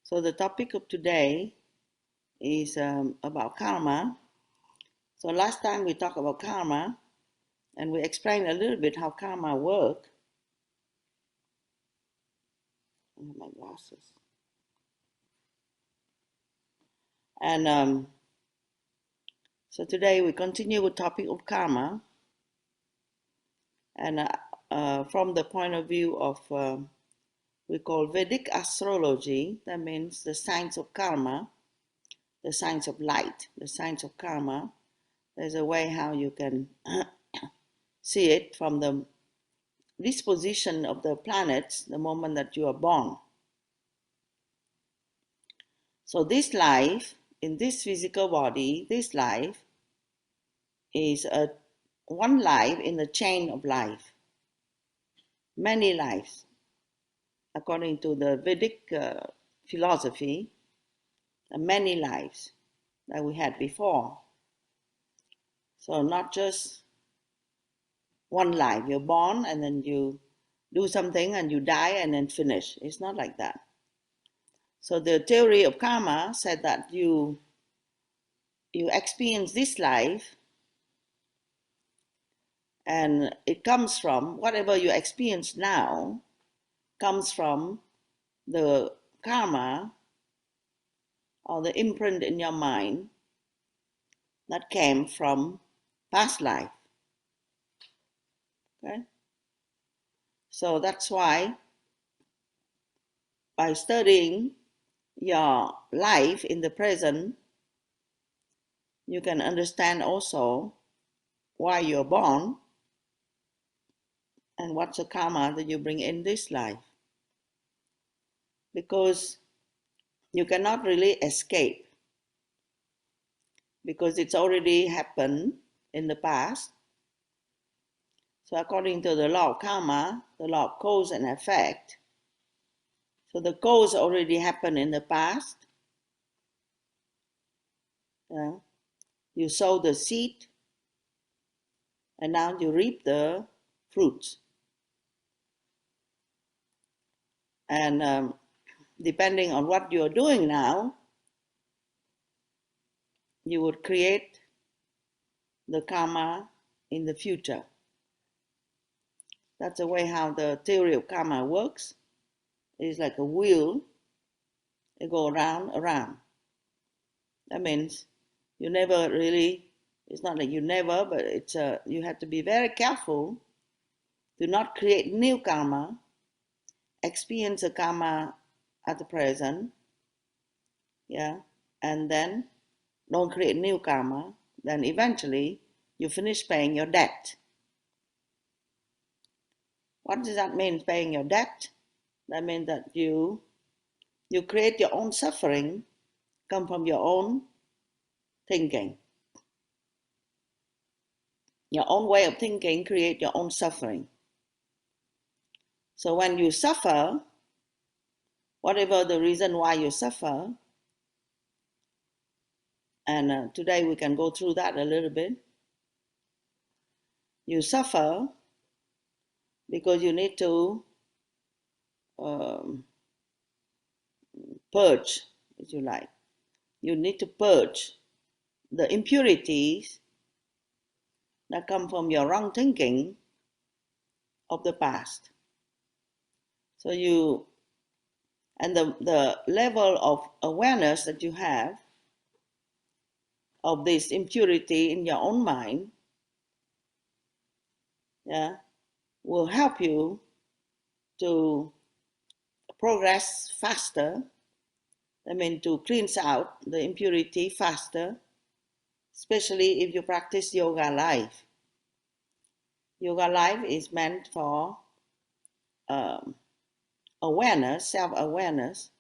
So the topic of today is about karma. So last time we talked about karma and we explained a little bit how karma works. My glasses. And so today we continue with topic of karma, and from the point of view of we call Vedic astrology. That means the science of karma, the science of light, the science of karma. There's a way how you can see it from the disposition of the planets the moment that you are born. So this life, in this physical body, this life is one life in the chain of life. Many lives. According to the Vedic philosophy, many lives that we had before. So not just one life. You're born and then you do something and you die and then finish. It's not like that. So the theory of karma said that you experience this life, and it comes from whatever you experience now comes from the karma or the imprint in your mind that came from past life. Okay? So that's why by studying your life in the present, you can understand also why you're born and what's the karma that you bring in this life. Because you cannot really escape, because it's already happened in the past. So according to the law of karma, the law of cause and effect, so the cause already happened in the past. You sow the seed and now you reap the fruits. And depending on what you're doing now, you would create the karma in the future. That's the way how the theory of karma works. It's like a wheel. It goes around. That means you never really, it's not like you never, but it's you have to be very careful to not create new karma, experience the karma at the present, and then don't create new karma. Then eventually you finish paying your debt. What does that mean, paying your debt? That means that you create your own suffering, come from your own thinking. Your own way of thinking create your own suffering. So when you suffer, whatever the reason why you suffer, and today we can go through that a little bit. You suffer because you need to purge, if you like. You need to purge the impurities that come from your wrong thinking of the past. So and the level of awareness that you have of this impurity in your own mind, will help you to progress faster. I mean, to cleanse out the impurity faster, especially if you practice yoga life. Yoga life is meant for awareness, self-awareness.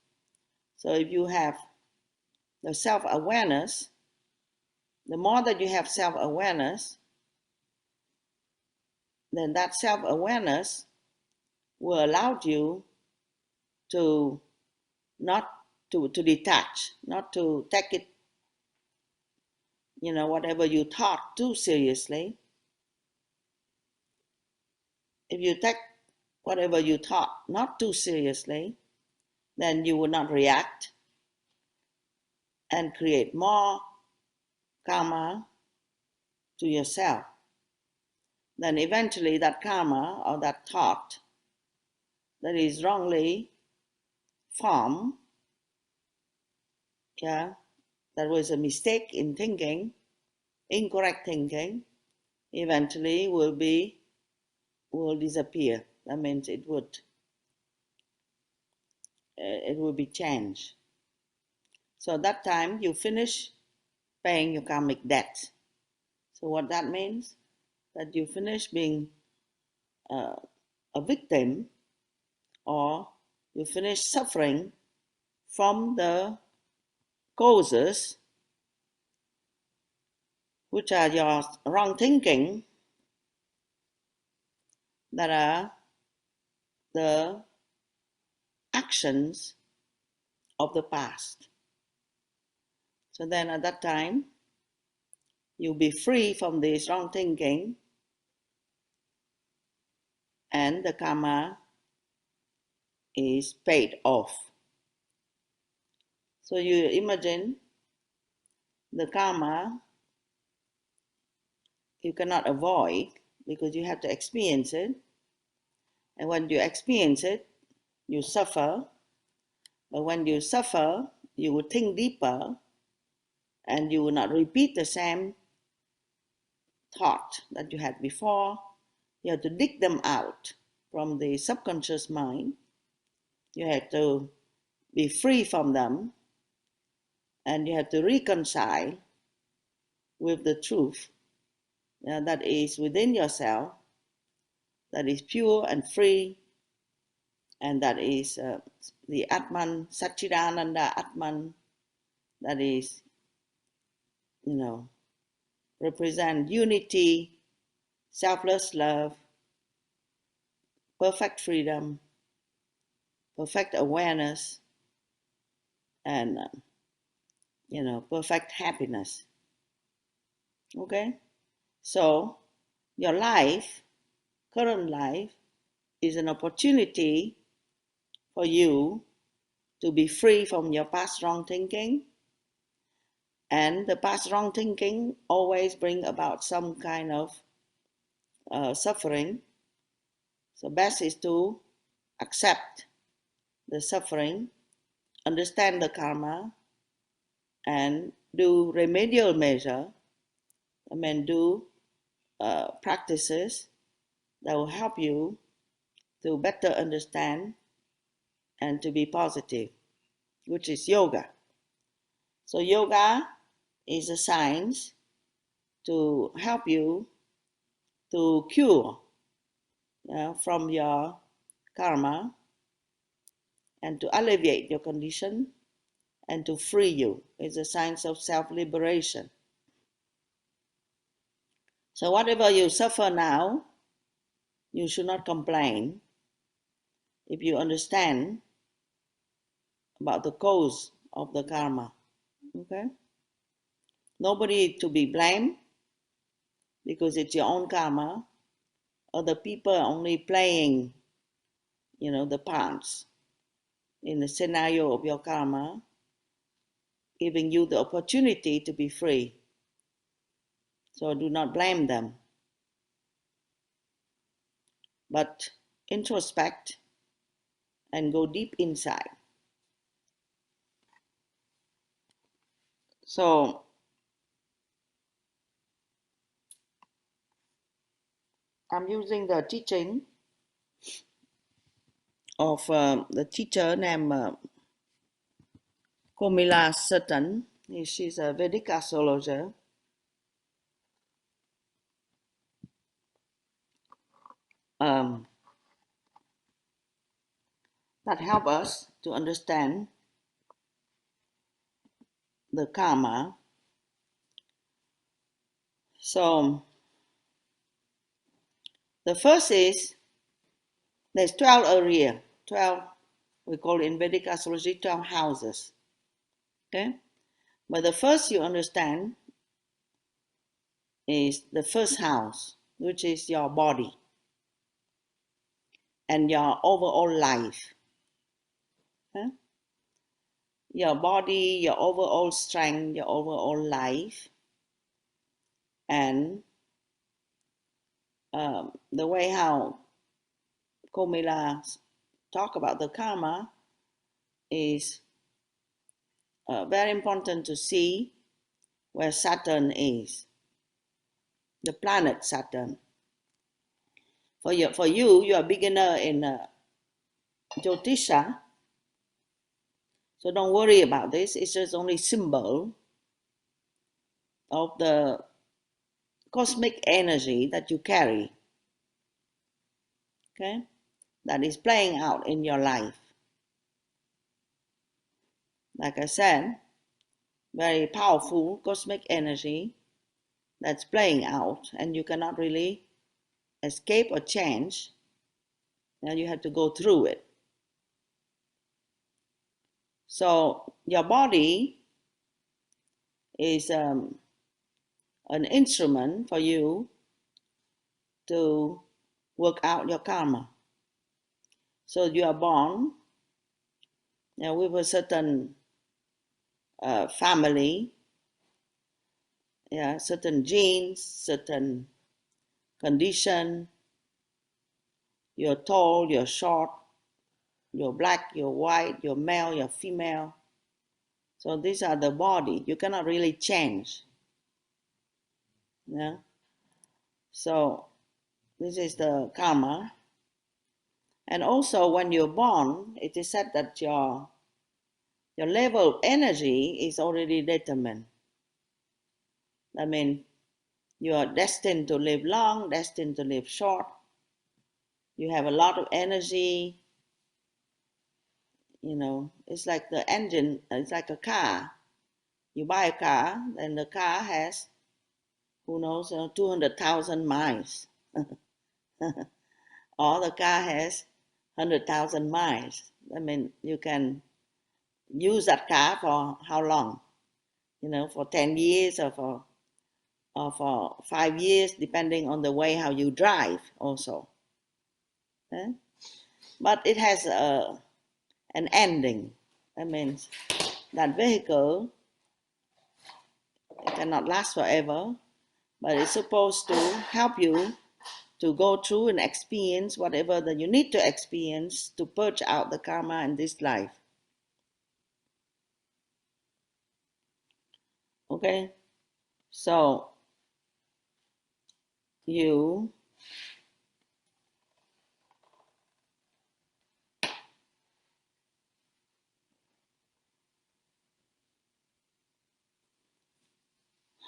So if you have the self-awareness, the more that you have self-awareness, then that self-awareness will allow you to not to detach, not to take it, whatever you taught too seriously. If you take whatever you taught not too seriously, then you will not react and create more karma to yourself, then eventually that karma or that thought that is wrongly formed, yeah, that was a mistake in thinking, incorrect thinking, eventually will disappear. That means it would be changed. So at that time you finish paying your karmic debt. So what that means, that you finish being a victim, or you finish suffering from the causes which are your wrong thinking, that are the actions of the past. So then at that time, you'll be free from this wrong thinking, and the karma is paid off. So you imagine the karma you cannot avoid because you have to experience it. And when you experience it, you suffer. But when you suffer, you will think deeper and you will not repeat the same thought that you had before. You have to dig them out from the subconscious mind. You have to be free from them, and you have to reconcile with the truth that is within yourself, that is pure and free, and that is the Atman, Satchidananda Atman, that is, represent unity, selfless love, perfect freedom, perfect awareness, and perfect happiness. Okay, so your life, current life, is an opportunity for you to be free from your past wrong thinking. And the past wrong thinking always bring about some kind of suffering. So best is to accept the suffering, understand the karma, and do remedial measure. Do practices that will help you to better understand and to be positive, which is yoga. So yoga is a science to help you to cure from your karma and to alleviate your condition and to free you. It's a science of self-liberation. So whatever you suffer now, you should not complain if you understand about the cause of the karma. Okay? Nobody to be blamed because it's your own karma. Other people are only playing, the parts in the scenario of your karma, giving you the opportunity to be free. So do not blame them, but introspect and go deep inside. So I'm using the teaching of the teacher named Komila Sutton. She's a Vedic astrologer. Um, that help us to understand the karma. So the first is there's 12 area, 12, we call in Vedic astrology 12 houses. Okay? But the first you understand is the first house, which is your body and your overall life. Okay? your body, your overall strength, your overall life, and the way how Komila talk about the karma is very important to see where Saturn is, the planet Saturn. For you, you're a beginner in Jyotisha, so don't worry about this. It's just only symbol of the cosmic energy that you carry, okay, that is playing out in your life. Like I said, very powerful cosmic energy that's playing out, and you cannot really escape or change. Now you have to go through it. So your body is an instrument for you to work out your karma. So you are born with a certain family, certain genes, certain condition. You're tall, you're short, you're black, you're white, you're male, you're female. So these are the body. You cannot really change. Yeah. So this is the karma. And also when you're born, it is said that your level of energy is already determined. I mean, you are destined to live long, destined to live short. You have a lot of energy. You know, it's like the engine, it's like a car. You buy a car, and the car has, who knows, 200,000 miles. Or the car has 100,000 miles. I mean, you can use that car for how long? You know, for 10 years or for 5 years, depending on the way how you drive also. Eh? But it has an ending. That means that vehicle cannot last forever, but it's supposed to help you to go through and experience whatever that you need to experience to purge out the karma in this life. Okay, so you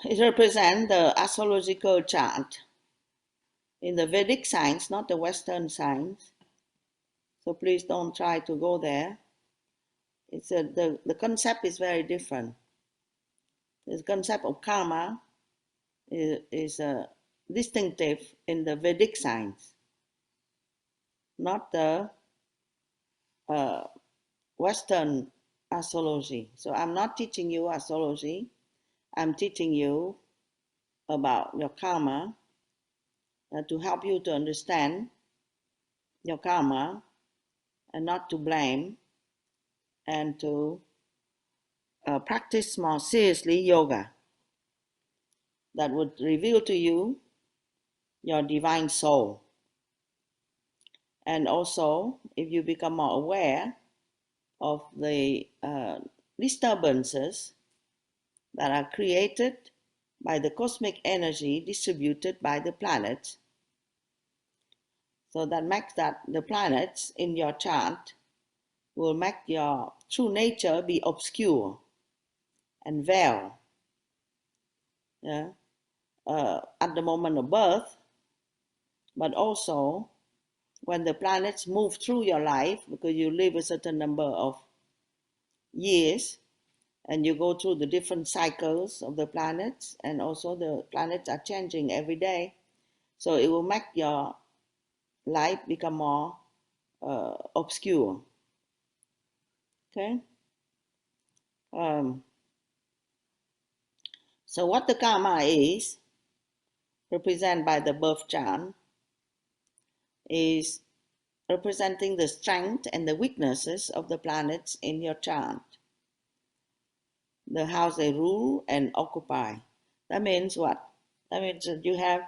it represents the astrological chart in the Vedic science, not the Western science. So please don't try to go there. It's the concept is very different. The concept of karma is distinctive in the Vedic science, not the uh, Western astrology. So I'm not teaching you astrology. I'm teaching you about your karma to help you to understand your karma and not to blame, and to practice more seriously yoga that would reveal to you your divine soul. And also, if you become more aware of the disturbances that are created by the cosmic energy distributed by the planets, so that makes that the planets in your chart will make your true nature be obscure and veiled. Yeah? At the moment of birth, but also when the planets move through your life, because you live a certain number of years and you go through the different cycles of the planets, and also the planets are changing every day. So it will make your life become more obscure. Okay? So what the karma is, represented by the birth chart, is representing the strength and the weaknesses of the planets in your chart. the house they rule and occupy. That means what? That means that you have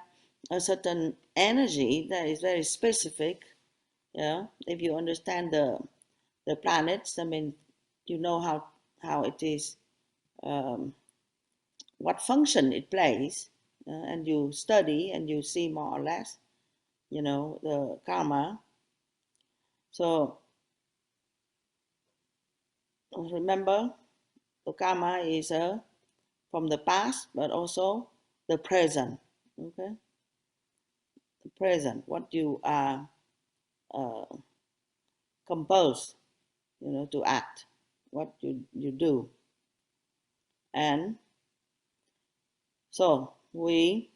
a certain energy that is very specific. Yeah, if you understand the planets, I mean, you know how it is, um, what function it plays, and you study and you see more or less, the karma. So remember, the karma is from the past, but also the present. Okay, the present, what you are uh, composed, to act, what you do, and so we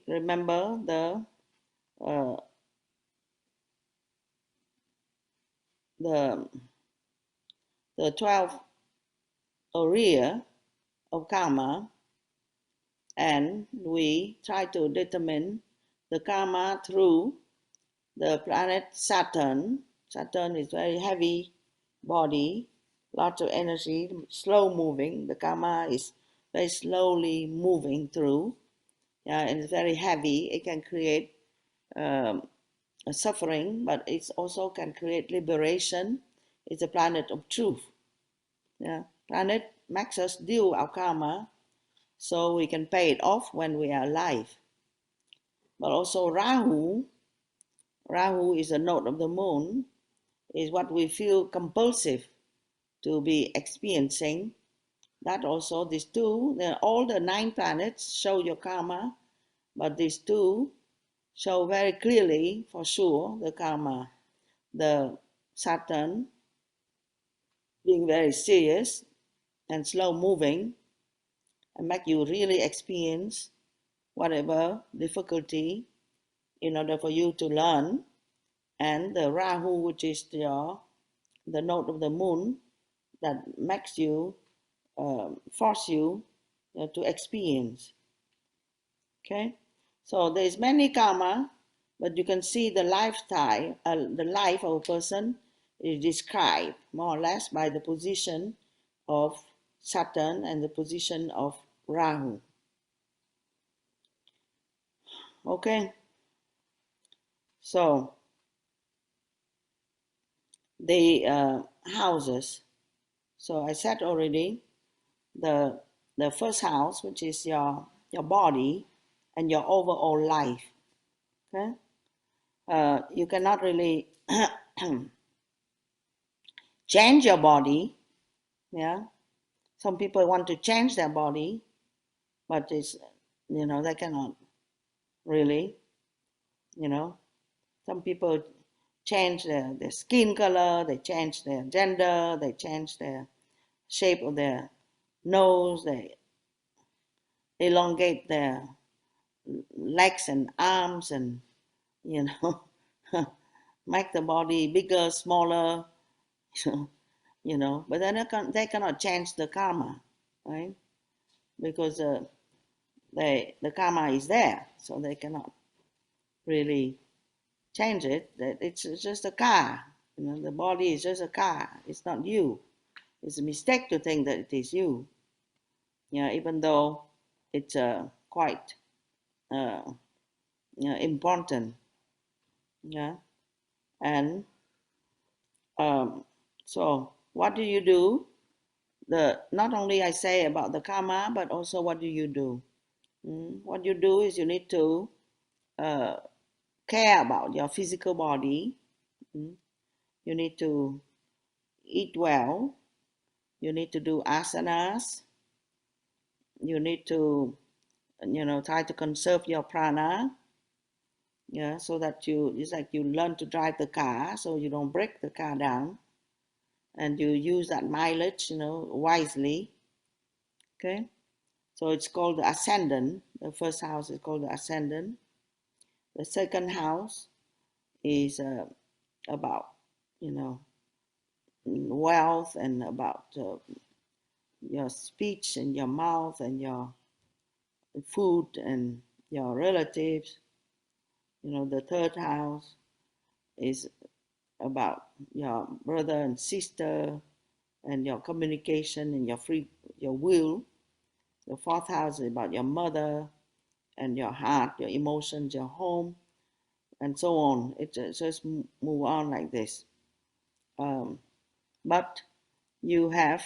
remember uh, the the 12 area of karma, and we try to determine the karma through the planet Saturn. Saturn is very heavy body, lots of energy, slow moving. The karma is very slowly moving through, and it's very heavy. It can create um, a suffering, but it also can create liberation. It's a planet of truth. Yeah, planet makes us deal our karma so we can pay it off when we are alive. But also Rahu is a node of the moon, is what we feel compulsive to be experiencing. That also, these two, all the 9 planets show your karma, but these two show very clearly, for sure, the karma. The Saturn being very serious and slow moving and make you really experience whatever difficulty in order for you to learn. And the Rahu, which is the node of the moon, that makes you force you to experience. Okay, so there is many karma, but you can see the lifestyle, the life of a person is described more or less by the position of Saturn and the position of Rahu. Okay, so the houses. So I said already, the the first house, which is your body and your overall life. Okay, you cannot really change your body. Yeah, some people want to change their body, but it's they cannot really. You know, some people change their skin color, they change their gender, they change their shape of their nose, they elongate their legs and arms, and you know make the body bigger, smaller, but they cannot change the karma, right? Because the karma is there, so they cannot really change it. It's just a car, the body is just a car. It's not you. It's a mistake to think that it is you. Even though it's quite uh, important. Yeah, and so what do you do? Not only I say about the karma, but also what do you do? What you do is you need to uh, care about your physical body. Mm. You need to eat well. You need to do asanas. You need to, try to conserve your prana. Yeah, so that it's like you learn to drive the car, so you don't break the car down, and you use that mileage, wisely. Okay, so it's called the ascendant. The first house is called the ascendant. The second house is about, you know, wealth, and about your speech and your mouth and your food and your relatives. The third house is about your brother and sister, and your communication and your will. The fourth house is about your mother and your heart, your emotions, your home, and so on. It just move on like this. But you have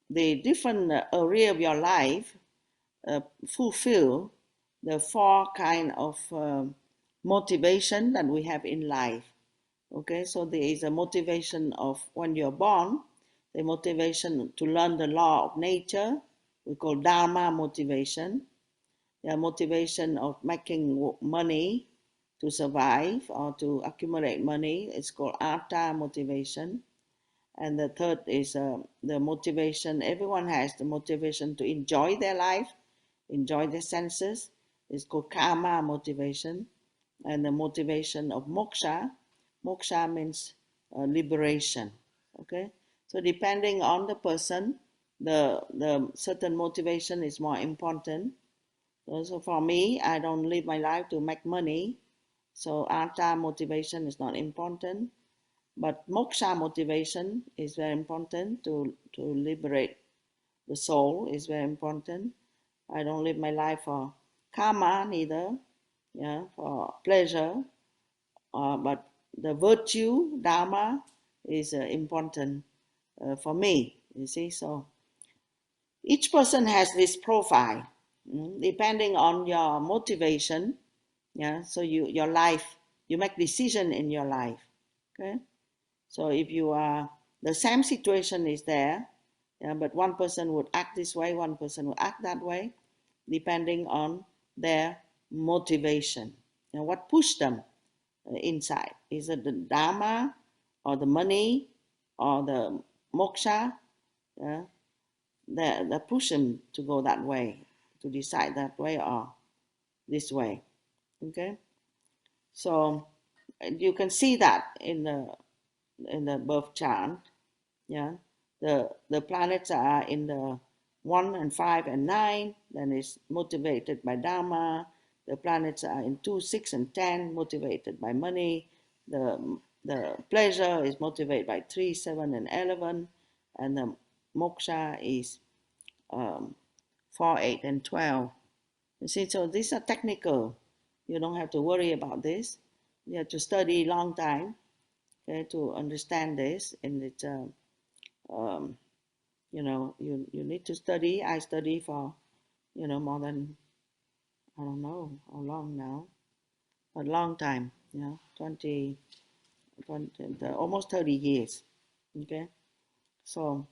the different area of your life fulfill the four kind of motivation that we have in life. Okay, so there is a motivation of when you're born, the motivation to learn the law of nature, we call Dharma motivation. The motivation of making money to survive or to accumulate money is called Artha motivation. And the third is the motivation, everyone has the motivation to enjoy their life, enjoy their senses. It's called Kama motivation. And the motivation of moksha, moksha means liberation. Okay, so depending on the person, the certain motivation is more important. So for me, I don't live my life to make money, so Artha motivation is not important. But moksha motivation is very important to liberate the soul is very important. I don't live my life for karma neither, yeah, for pleasure, but the virtue, dharma, is important for me, you see. So each person has this profile, depending on your motivation, yeah, so your life, you make decision in your life, okay. So if you are, the same situation is there, yeah, but one person would act this way, one person would act that way, depending on their motivation and what pushed them inside. Is it the Dharma or the money or the moksha? Yeah, that push them to go that way, to decide that way or this way. Okay, so you can see that in the birth chart. Yeah, the planets are in the 1 and 5 and 9, then it's motivated by Dharma. The planets are in 2, 6 and 10, motivated by money. The pleasure is motivated by 3, 7 and 11, and the moksha is 4, 8 and 12. You see, so these are technical. You don't have to worry about this. You have to study a long time, okay, to understand this, and it's um, you need to study. I study for more than, I don't know how long now, a long time, 20, almost 30 years. Okay, so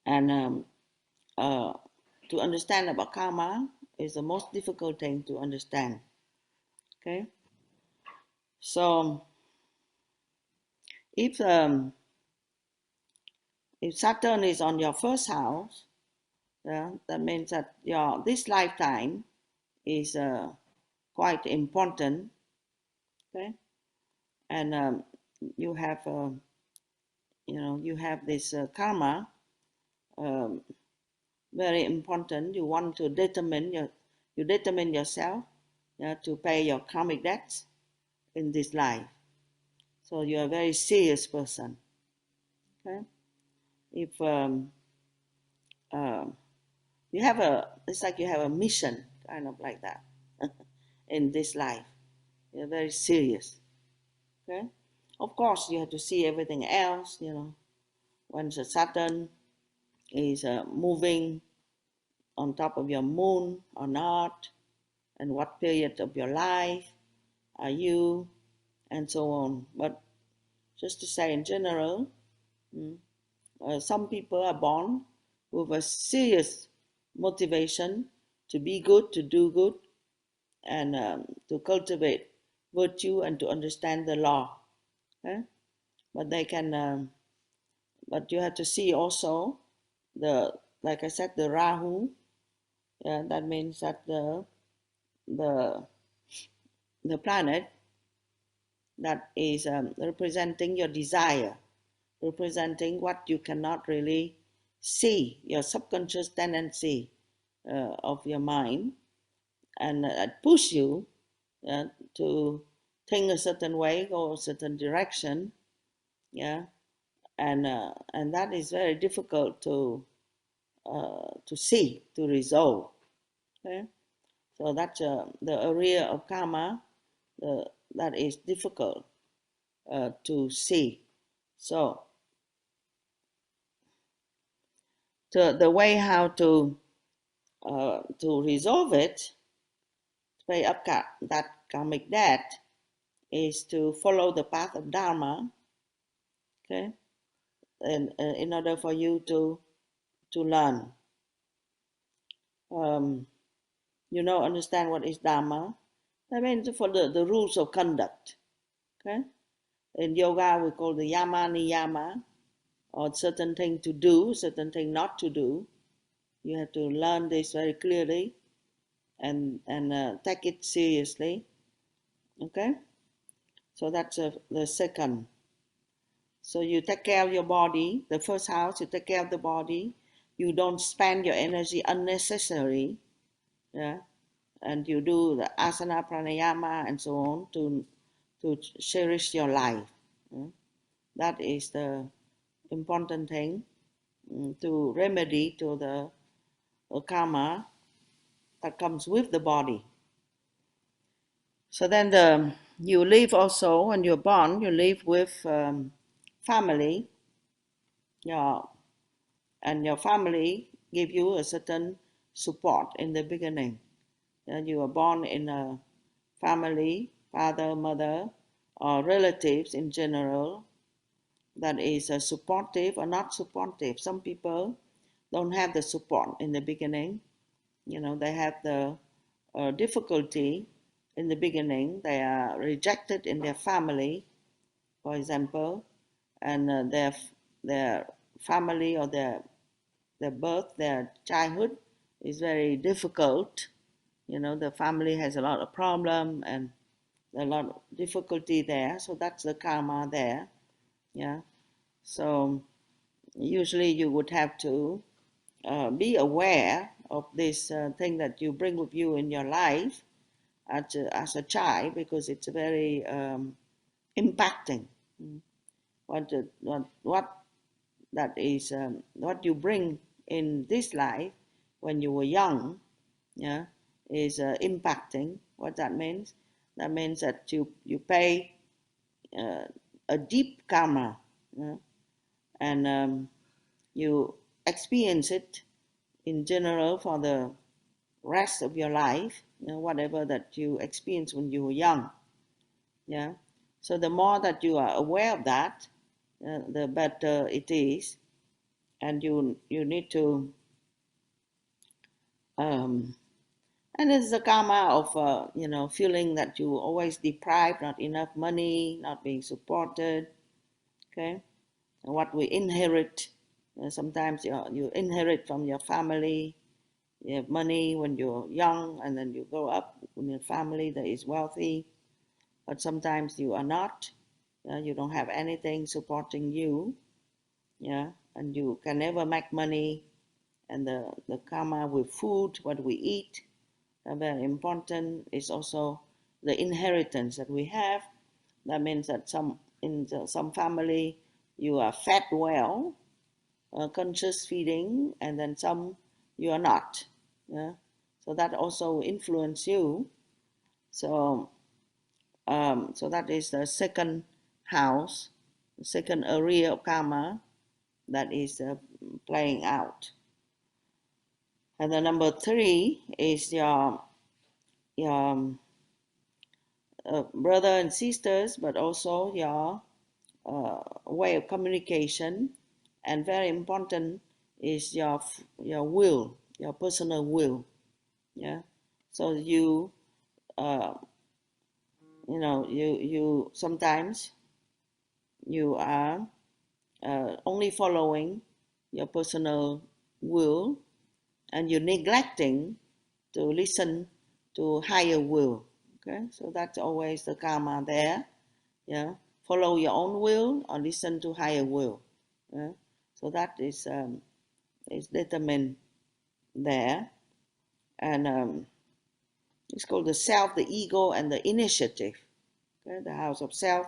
and uh, to understand about karma is the most difficult thing to understand. Okay, so if um, if Saturn is on your first house, that means that your this lifetime is quite important. Okay, and you have you have this karma, um, very important. You want to determine yourself, to pay your karmic debts in this life. So you're a very serious person. Okay, if um, you have it's like you have a mission, kind of like that, in this life. You're very serious. Okay, of course you have to see everything else. When the Saturn is moving on top of your moon or not, and what period of your life are you, and so on. But just to say in general, some people are born with a serious motivation to be good, to do good, and to cultivate virtue and to understand the law. Okay? But they can, but you have to see also the, like I said, the Rahu. Yeah, that means that the the planet that is representing your desire, representing what you cannot really see, your subconscious tendency of your mind, and push you uh, to think a certain way, go a certain direction, yeah, and that is very difficult to see, to resolve. Okay, so that's the area of karma that is difficult to see. So the way how to resolve it, to pay up that karmic debt, is to follow the path of dharma. Okay, and in order for you to learn, um, understand what is dharma. That means for the rules of conduct. Okay, in yoga we call the yama niyama, or certain thing to do, certain thing not to do. You have to learn this very clearly and take it seriously. Okay, so that's the second. So you take care of your body. The first house, you take care of the body. You don't spend your energy unnecessary. Yeah, and you do the asana, pranayama, and so on to cherish your life. Yeah? That is the important thing to remedy to the karma that comes with the body. So then you live also, when you're born, you live with family, your, and your family give you a certain support in the beginning. You are born in a family, father, mother, or relatives in general, that is supportive or not supportive. Some people don't have the support in the beginning. They have the difficulty in the beginning. They are rejected in their family, for example, and their family or their birth, their childhood is very difficult. The family has a lot of problem and a lot of difficulty there. So that's the karma there. Yeah. So usually you would have to be aware of this thing that you bring with you in your life as a child, because it's very impacting. What that is, what you bring in this life when you were young, yeah, is impacting. What that means? That means that you pay a deep karma, and you experience it in general for the rest of your life. Whatever that you experienced when you were young. Yeah. So the more that you are aware of that, the better it is, and you need to. And it's the karma of feeling that you always deprived, not enough money, not being supported. Okay, and what we inherit. Sometimes you inherit from your family. You have money when you're young, and then you grow up in a family that is wealthy. But sometimes you are not. You don't have anything supporting you. Yeah, and you can never make money. And the karma with food, what we eat, very important. Is also the inheritance that we have. That means that in some family you are fed well, conscious feeding, and then some you are not. Yeah? So that also influence you. So so that is the second house, the second area of karma that is playing out. And the number three is your brother and sisters, but also your way of communication, and very important is your will, your personal will. Yeah, so uh, you sometimes you are only following your personal will, and you're neglecting to listen to higher will. Okay, so that's always the karma there. Yeah, follow your own will or listen to higher will. Yeah? So that is determined there, and it's called the self, the ego, and the initiative. Okay, the house of self,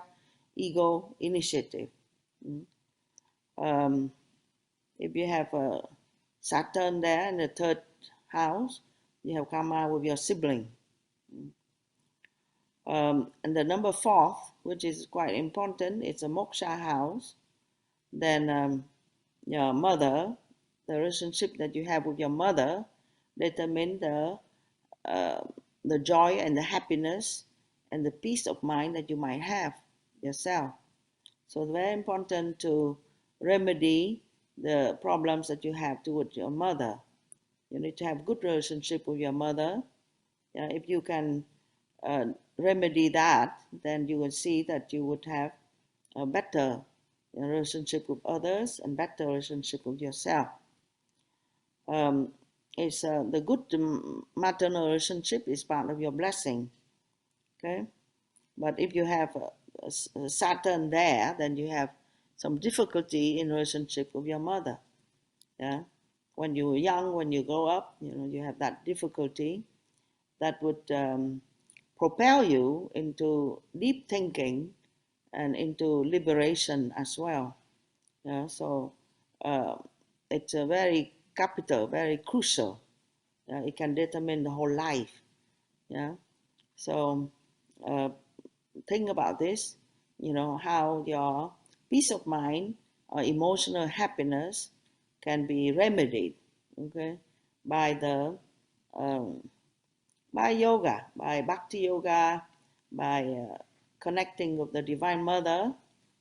ego, initiative. Mm. Um, if you have a Saturn there in the third house, you have karma with your sibling. And the number fourth, which is quite important, it's a moksha house. Then your mother, the relationship that you have with your mother, determine uh, the joy and the happiness and the peace of mind that you might have yourself. So it's very important to remedy the problems that you have towards your mother. You need to have good relationship with your mother. If you can uh, remedy that, then you will see that you would have a better relationship with others and better relationship with yourself. Um, it's the good maternal relationship is part of your blessing. Okay, but if you have a Saturn there, then you have some difficulty in relationship with your mother. Yeah, when you're young, when you grow up, you have that difficulty that would propel you into deep thinking and into liberation as well. Yeah, so uh, it's a very capital, very crucial. It can determine the whole life. Yeah, so uh, think about this. How your peace of mind or emotional happiness can be remedied. Okay, by the um, by yoga, by bhakti yoga, by connecting with the Divine Mother.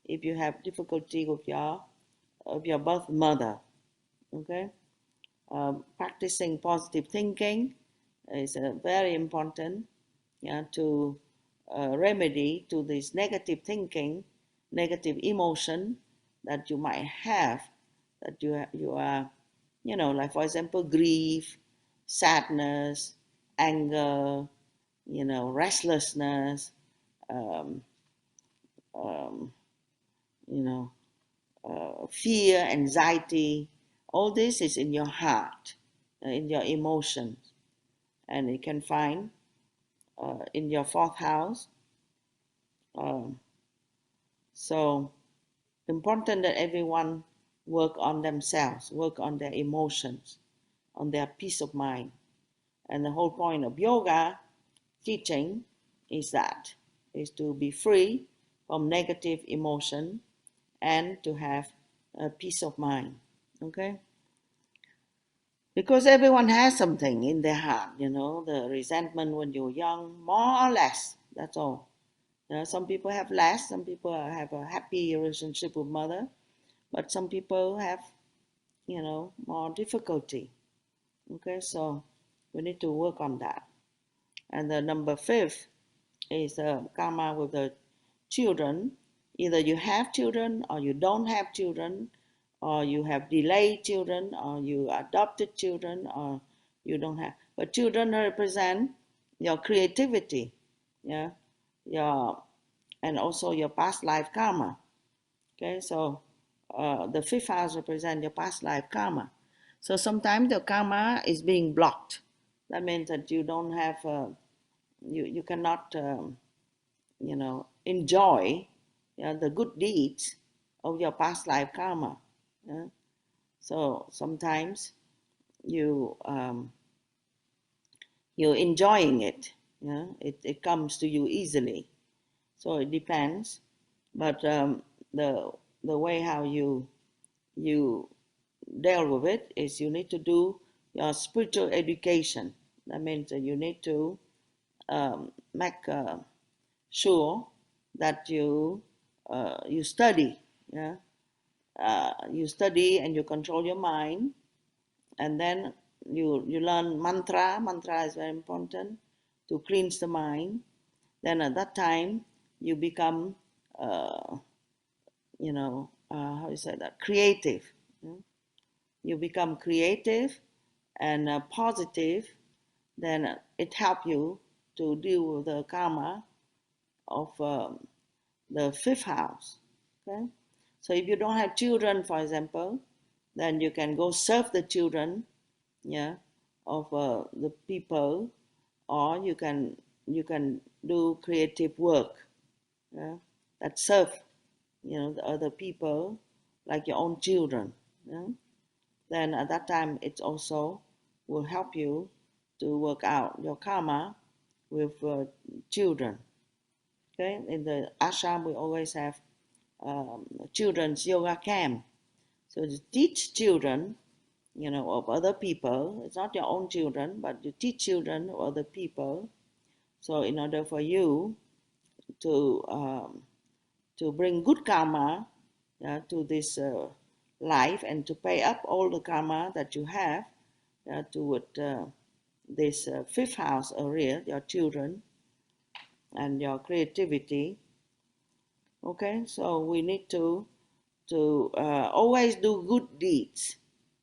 If you have difficulty with your birth mother, okay, practicing positive thinking is very important. Yeah, to remedy to this negative thinking, negative emotion that you might have, that you are, like for example, grief, sadness, anger, restlessness, um, um, you know, fear, anxiety. All this is in your heart, in your emotions, and you can find in your fourth house. Um, so important that everyone work on themselves, work on their emotions, on their peace of mind. And the whole point of yoga teaching is that, is to be free from negative emotion and to have a peace of mind. Okay? Because everyone has something in their heart, the resentment when you're young, more or less, that's all. Some people have less, some people have a happy relationship with mother, but some people have, more difficulty. Okay, so we need to work on that. And the number fifth is karma with the children. Either you have children or you don't have children, or you have delayed children, or you adopted children, or you don't have. But children represent your creativity, yeah, your and also your past life karma. Okay, so the fifth house represents your past life karma. So sometimes the karma is being blocked. That means that you don't have, you cannot, enjoy the good deeds of your past life karma. Yeah? So sometimes you you're enjoying it. Yeah? It comes to you easily. So it depends, but the the way how you deal with it is you need to do your spiritual education. That means that you need to make sure that you study. Yeah, you study and you control your mind, and then you learn mantra. Mantra is very important to cleanse the mind. Then at that time you become, how do you say that? Creative. Yeah? You become creative and positive, then it helps you to deal with the karma of the fifth house. Okay, so if you don't have children, for example, then you can go serve the children, yeah, of the people, or you can do creative work, yeah, that serve the other people like your own children. Yeah? Then at that time, it also will help you to work out your karma with children. Okay, in the ashram, we always have children's yoga camp. So to teach children, of other people. It's not your own children, but you teach children of other people. So in order for you to bring good karma to this life and to pay up all the karma that you have toward this fifth house area, your children and your creativity. Okay, so we need to always do good deeds.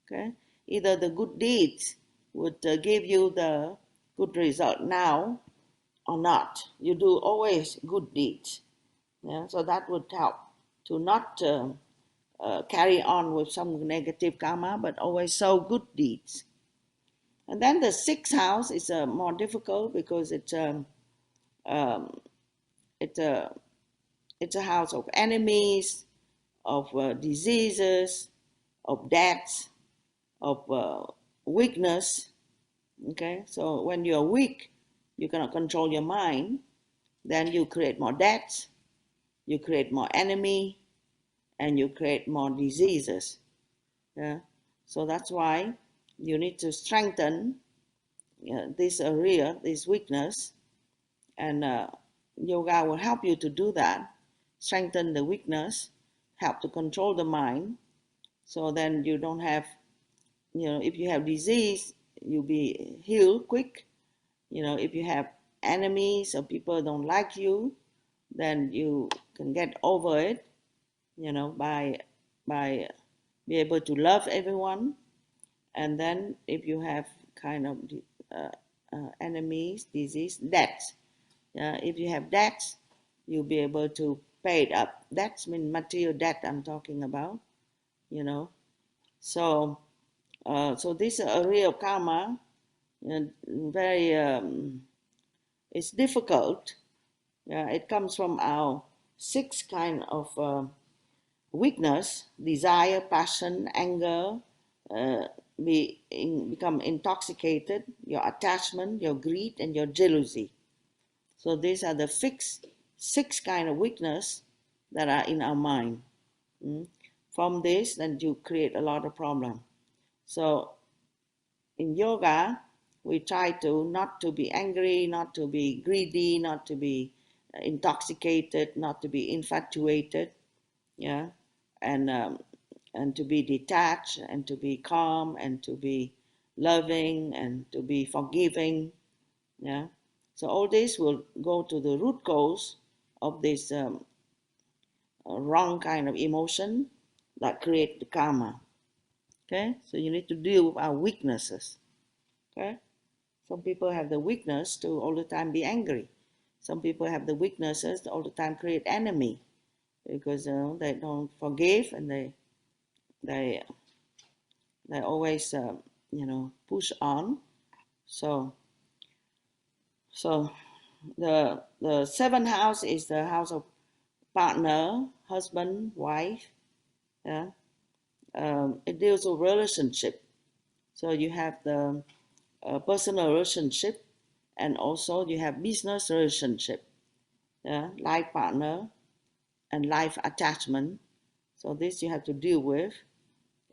Okay, either the good deeds would give you the good result now or not. You do always good deeds. Yeah, so that would help to not carry on with some negative karma, but always sow good deeds. And then the sixth house is more difficult because um, it's a it's a house of enemies, of diseases, of deaths, of weakness. Okay, so when you're weak, you cannot control your mind, then you create more debts, you create more enemy, and you create more diseases. Yeah, so that's why you need to strengthen this area, this weakness, and yoga will help you to do that. Strengthen the weakness, help to control the mind, so then you don't have, if you have disease, you'll be healed quick. If you have enemies or people don't like you, then you can get over it, by be able to love everyone. And then if you have kind of uh, enemies, disease, debts. If you have debts, you'll be able to pay it up. Debts mean material debt I'm talking about, you know. So, so this area of karma, very, it's difficult. It comes from our six kind of weakness: desire, passion, anger, uh, become intoxicated, your attachment, your greed, and your jealousy. So these are the six kind of weakness that are in our mind. Mm. From this, then you create a lot of problem. So in yoga, we try to not to be angry, not to be greedy, not to be intoxicated, not to be infatuated, yeah, and um, and to be detached, and to be calm, and to be loving, and to be forgiving, yeah. So all this will go to the root cause of this wrong kind of emotion that create the karma. Okay, so you need to deal with our weaknesses. Okay, some people have the weakness to all the time be angry. Some people have the weaknesses to all the time create enemy because they don't forgive, and they they always push on. So so the seventh house is the house of partner, husband, wife. Yeah, it deals with relationship. So you have the personal relationship, and also you have business relationship. Yeah, life partner and life attachment. So this you have to deal with.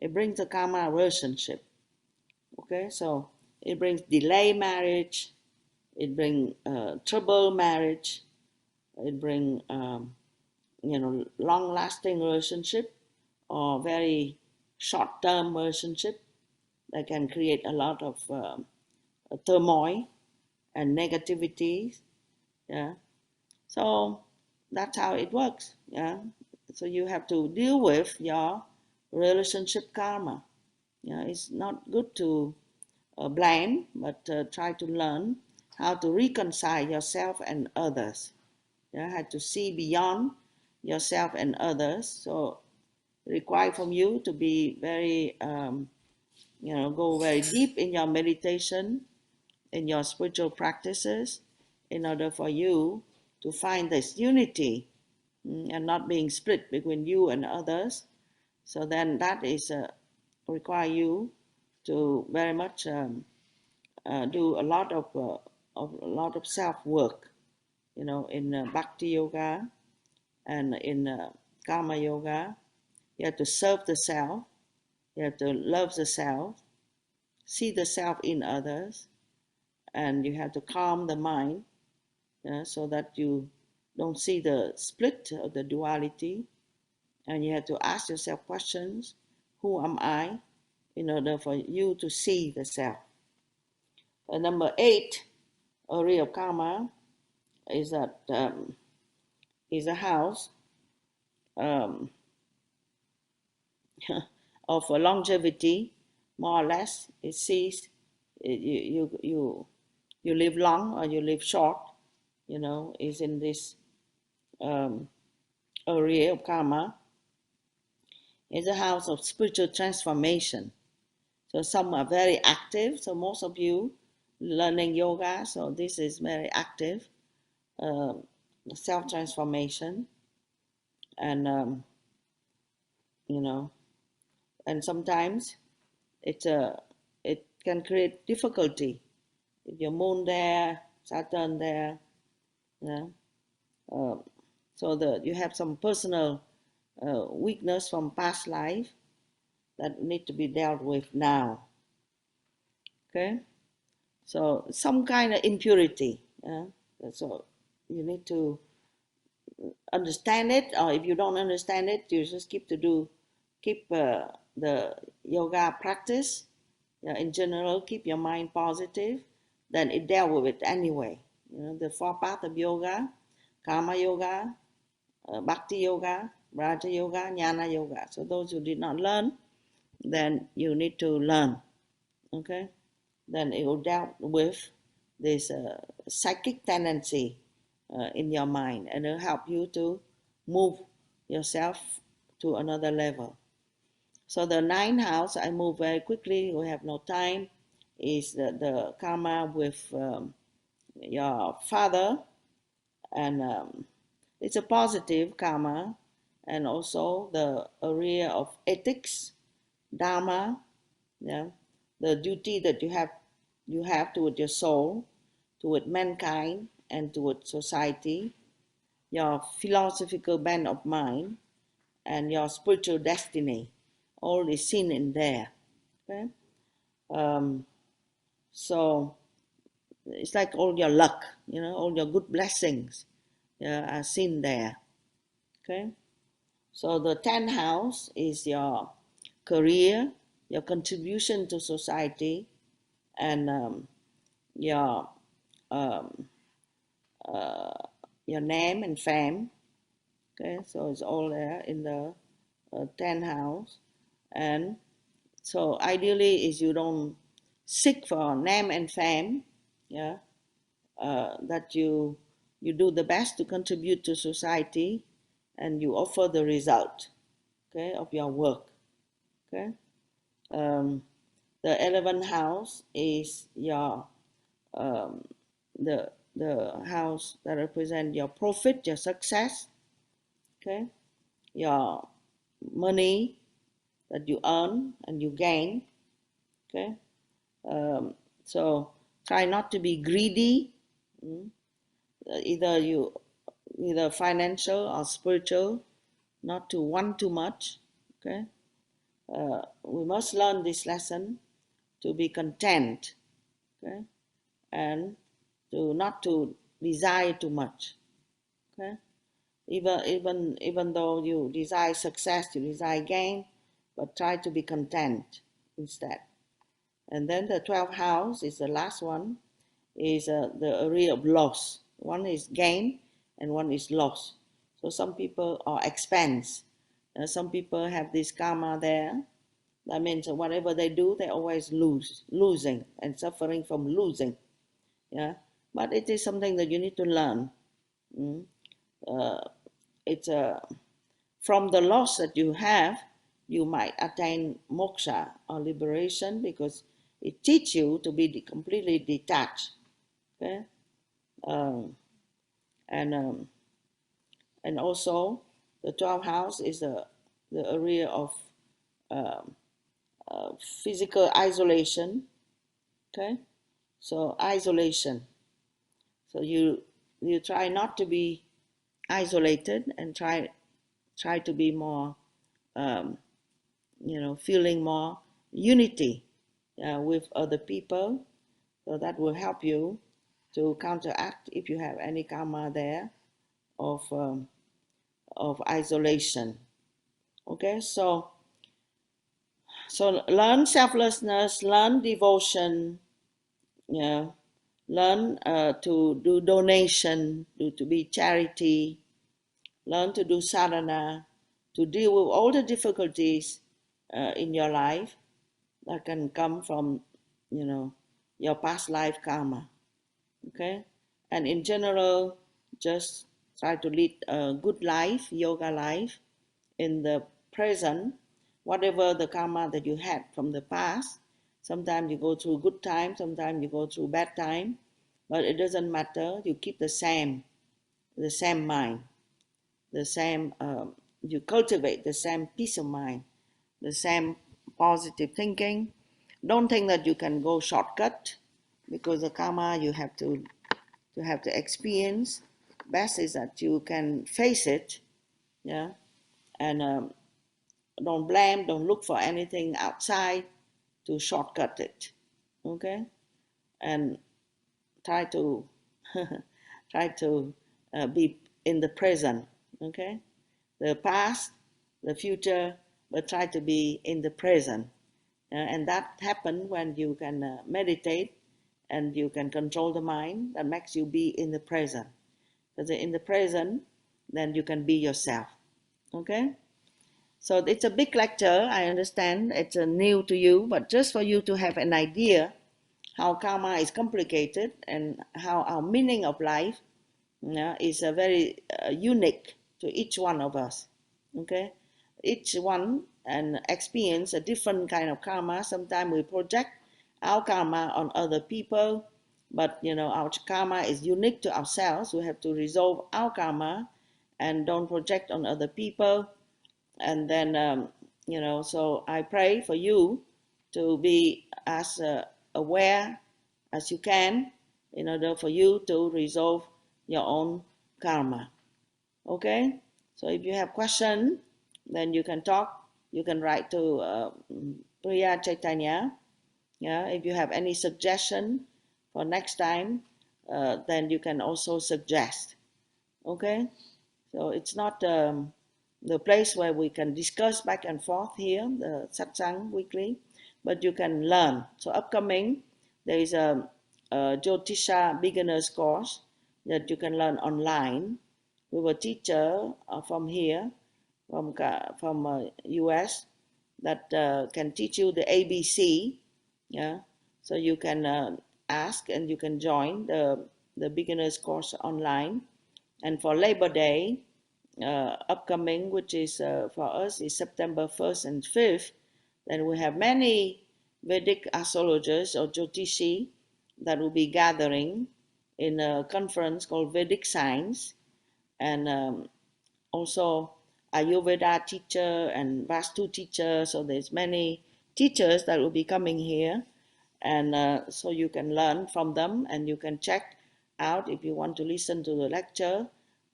It brings a karma relationship. Okay, so it brings delay marriage. It brings trouble marriage. It brings long-lasting relationship or very short-term relationship that can create a lot of turmoil and negativity. Yeah, so that's how it works. Yeah, so you have to deal with your relationship karma. Yeah, it's not good to blame, but try to learn how to reconcile yourself and others. Yeah, how to see beyond yourself and others. So require from you to be very, go very deep in your meditation, in your spiritual practices, in order for you to find this unity, and not being split between you and others, So then that is require you to very much do a lot of self work, in Bhakti yoga and in Karma yoga. You have to serve the self. You have to love the self, see the self in others, and you have to calm the mind, so that you don't see the split of the duality. And you have to ask yourself questions: who am I? In order for you to see the self. Number 8, area of karma, is that is a house um, of longevity, more or less. It sees you live long or you live short. Is in this um, area of karma. Is a house of spiritual transformation. So some are very active. So most of you learning yoga. So this is very active, uh, self-transformation, and you know, and sometimes it can create difficulty. If your moon there, Saturn there, yeah. Uh, so you have some personal weakness from past life that need to be dealt with now. Okay, so some kind of impurity. Yeah? So you need to understand it, or if you don't understand it, you just keep the yoga practice. In general, keep your mind positive. Then it dealt with it anyway. The 4 paths of yoga: karma yoga, bhakti yoga, raja yoga, jnana yoga. So those who did not learn, then you need to learn. Okay, then it will deal with this psychic tendency in your mind, and it'll help you to move yourself to another level. So the 9th house, I move very quickly, we have no time, is the karma with your father, and it's a positive karma, and also the area of ethics, dharma, yeah, the duty that you have toward your soul, toward mankind, and toward society, your philosophical bent of mind, and your spiritual destiny. All is seen in there. Okay, so it's like all your luck, all your good blessings, are seen there. Okay, so the 10th house is your career, your contribution to society, and your um, your name and fame. Okay, so it's all there in the 10th house. And so ideally is you don't seek for name and fame, yeah, that you do the best to contribute to society, and you offer the result, okay, of your work. Okay, um, the 11th house is your um, the house that represent your profit, your success, okay, your money that you earn and you gain. Okay, um, so try not to be greedy. mm, either financial or spiritual, not to want too much. Okay, we must learn this lesson to be content. Okay, and to not to desire too much. Okay, even though you desire success, you desire gain, but try to be content instead. And then the 12th house is the last one, is the area of loss. One is gain and one is loss. So some people are expense. Some people have this karma there. That means whatever they do, they always losing and suffering from losing. Yeah, but it is something that you need to learn. Mm. Uh, it's from the loss that you have, you might attain moksha or liberation, because it teaches you to be completely detached. Okay, um, and and also the 12th house is the area of um, physical isolation. Okay, so isolation. So you try not to be isolated and try to be more, um, feeling more unity with other people. So that will help you to counteract if you have any karma there of isolation. Okay, so learn selflessness, learn devotion, yeah, learn to do donation, to be charity, learn to do sadhana, to deal with all the difficulties in your life that can come from, your past life karma. Okay, and in general, just try to lead a good life, yoga life in the present, whatever the karma that you had from the past. Sometimes you go through good time, sometimes you go through bad time, but it doesn't matter. You keep the same mind, the same. You cultivate the same peace of mind, the same positive thinking. Don't think that you can go shortcut, because the karma you have to experience. Best is that you can face it, yeah, and don't blame, don't look for anything outside to shortcut it. Okay, and try to try to be in the present. Okay, the past, the future, but try to be in the present. And that happens when you can meditate and you can control the mind. That makes you be in the present. Because in the present, then you can be yourself. Okay? So it's a big lecture. I understand it's new to you, but just for you to have an idea how karma is complicated and how our meaning of life, is a very unique to each one of us. Okay, each one and experience a different kind of karma. Sometimes we project our karma on other people, but our karma is unique to ourselves. We have to resolve our karma and don't project on other people. And then so I pray for you to be as aware as you can in order for you to resolve your own karma. Okay, so if you have question, then you can talk, you can write to Priya Chaitanya. Yeah, if you have any suggestion for next time, then you can also suggest. Okay, so it's not the place where we can discuss back and forth here, the satsang weekly, but you can learn. So upcoming, there is a Jyotisha beginners course that you can learn online with a teacher from here, from US, that can teach you the ABC. Yeah, so you can ask and you can join the beginners course online. And for Labor Day, upcoming, which is for us is September 1st and 5th, then we have many Vedic astrologers or Jyotishi that will be gathering in a conference called Vedic Science, and also Ayurveda teacher and Vastu teacher. So there's many teachers that will be coming here, and so you can learn from them, and you can check out if you want to listen to the lecture.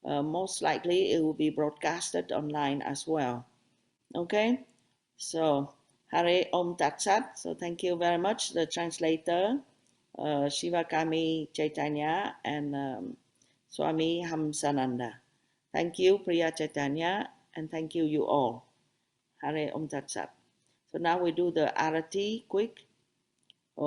Most likely it will be broadcasted online as well. Okay, so Hare Om Tat Sat. So thank you very much, the translator, Shivakami Chaitanya and Swami Hamsananda. Thank you, Priya Chaitanya, and thank you all. Hare Om Tat Sat. So now we do the Arati quick. Om